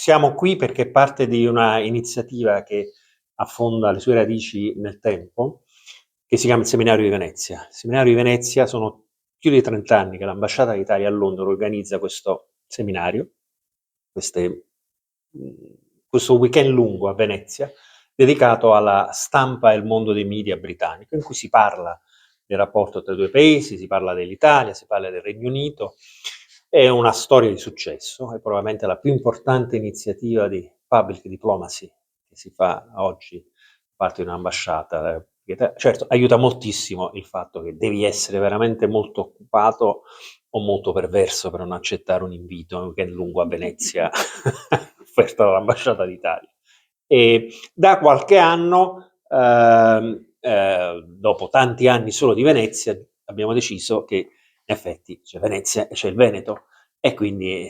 Siamo qui perché parte di una iniziativa che affonda le sue radici nel tempo, che si chiama il Seminario di Venezia. Il Seminario di Venezia sono più di 30 anni che l'Ambasciata d'Italia a Londra organizza questo seminario, questo weekend lungo a Venezia, dedicato alla stampa e al mondo dei media britannico, in cui si parla del rapporto tra i due paesi, si parla dell'Italia, si parla del Regno Unito. È una storia di successo, è probabilmente la più importante iniziativa di public diplomacy che si fa oggi da parte di un'ambasciata. Certo, aiuta moltissimo il fatto che devi essere veramente molto occupato o molto perverso per non accettare un invito a un weekend lungo a Venezia offerto dall'Ambasciata d'Italia. E da qualche anno, dopo tanti anni solo di Venezia, abbiamo deciso che in effetti c'è Venezia e c'è il Veneto, e quindi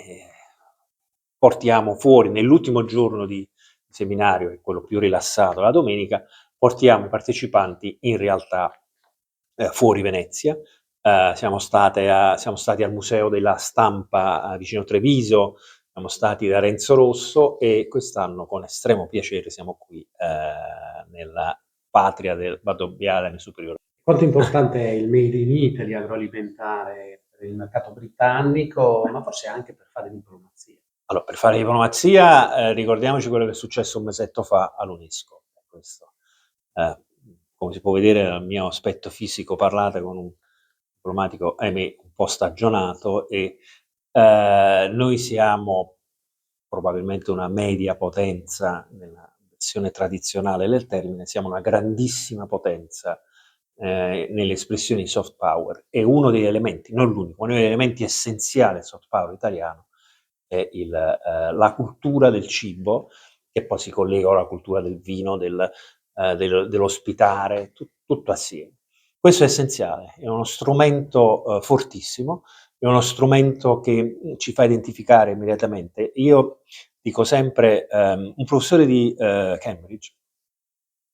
portiamo fuori nell'ultimo giorno di seminario, che è quello più rilassato, la domenica, portiamo i partecipanti in realtà fuori Venezia. Siamo stati al Museo della Stampa vicino Treviso, siamo stati da Renzo Rosso e quest'anno con estremo piacere siamo qui nella patria del Valdobbiadene Superiore. Quanto importante è il Made in Italy agroalimentare per il mercato britannico, ma forse anche per fare diplomazia? Allora, per fare diplomazia, ricordiamoci quello che è successo un mesetto fa all'UNESCO. Questo, come si può vedere dal mio aspetto fisico, parlate con un diplomatico, ahimè, un po' stagionato, e noi siamo probabilmente una media potenza nella versione tradizionale del termine, siamo una grandissima potenza nelle espressioni soft power, e uno degli elementi, non l'unico, uno degli elementi essenziali del soft power italiano è la cultura del cibo, che poi si collega alla cultura del vino, dell'ospitare, tutto assieme. Questo è essenziale, è uno strumento fortissimo, è uno strumento che ci fa identificare immediatamente. Io dico sempre, un professore di Cambridge,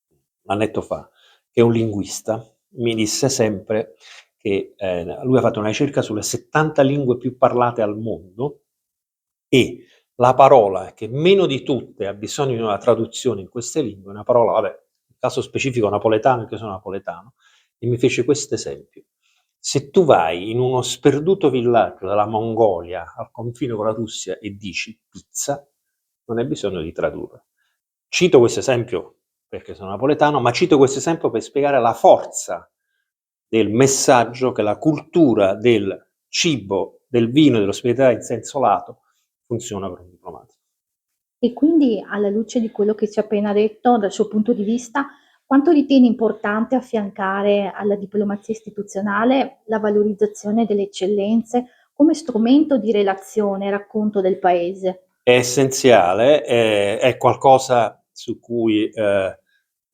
un annetto fa, che è un linguista, mi disse sempre che lui ha fatto una ricerca sulle 70 lingue più parlate al mondo, e la parola che meno di tutte ha bisogno di una traduzione in queste lingue è una parola, vabbè, nel caso specifico napoletano, perché sono napoletano, e mi fece questo esempio. Se tu vai in uno sperduto villaggio della Mongolia al confine con la Russia e dici pizza, non hai bisogno di tradurre. Cito questo esempio perché sono napoletano, ma cito questo esempio per spiegare la forza del messaggio che la cultura del cibo, del vino e dell'ospitalità in senso lato funziona per un diplomatico. E quindi, alla luce di quello che ci ha appena detto, dal suo punto di vista, quanto ritiene importante affiancare alla diplomazia istituzionale la valorizzazione delle eccellenze come strumento di relazione e racconto del paese? È essenziale, è qualcosa su cui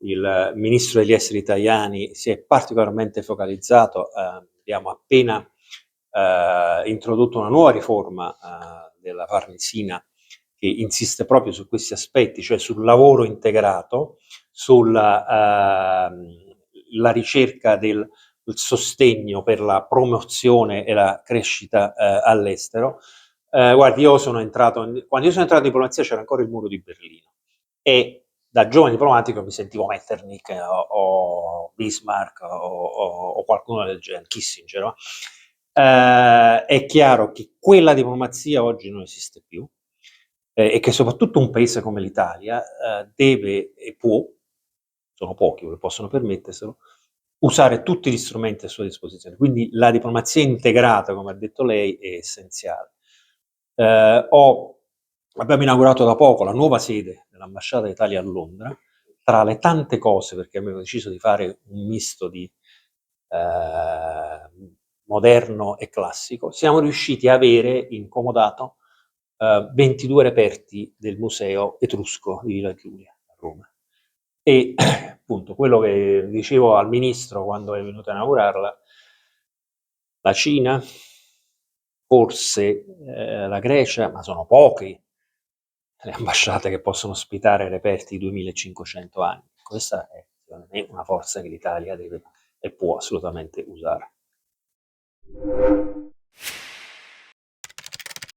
il ministro degli esteri italiani si è particolarmente focalizzato. Abbiamo appena introdotto una nuova riforma della Farnesina che insiste proprio su questi aspetti, cioè sul lavoro integrato, sulla la ricerca del sostegno per la promozione e la crescita all'estero. Guardi, quando io sono entrato in diplomazia c'era ancora il muro di Berlino, e da giovane diplomatico mi sentivo Metternich o Bismarck o qualcuno del genere, Kissinger, no? È chiaro che quella diplomazia oggi non esiste più, e che soprattutto un paese come l'Italia deve e può, sono pochi che possono permetterselo, usare tutti gli strumenti a sua disposizione. Quindi la diplomazia integrata, come ha detto lei, è essenziale. Abbiamo inaugurato da poco la nuova sede dell'Ambasciata d'Italia a Londra. Tra le tante cose, perché abbiamo deciso di fare un misto di moderno e classico, siamo riusciti a avere in comodato 22 reperti del museo etrusco di Villa Giulia a Roma. E appunto quello che dicevo al ministro quando è venuto a inaugurarla, la Cina, forse la Grecia, ma sono pochi le ambasciate che possono ospitare reperti di 2500 anni. Questa è secondo me una forza che l'Italia deve e può assolutamente usare.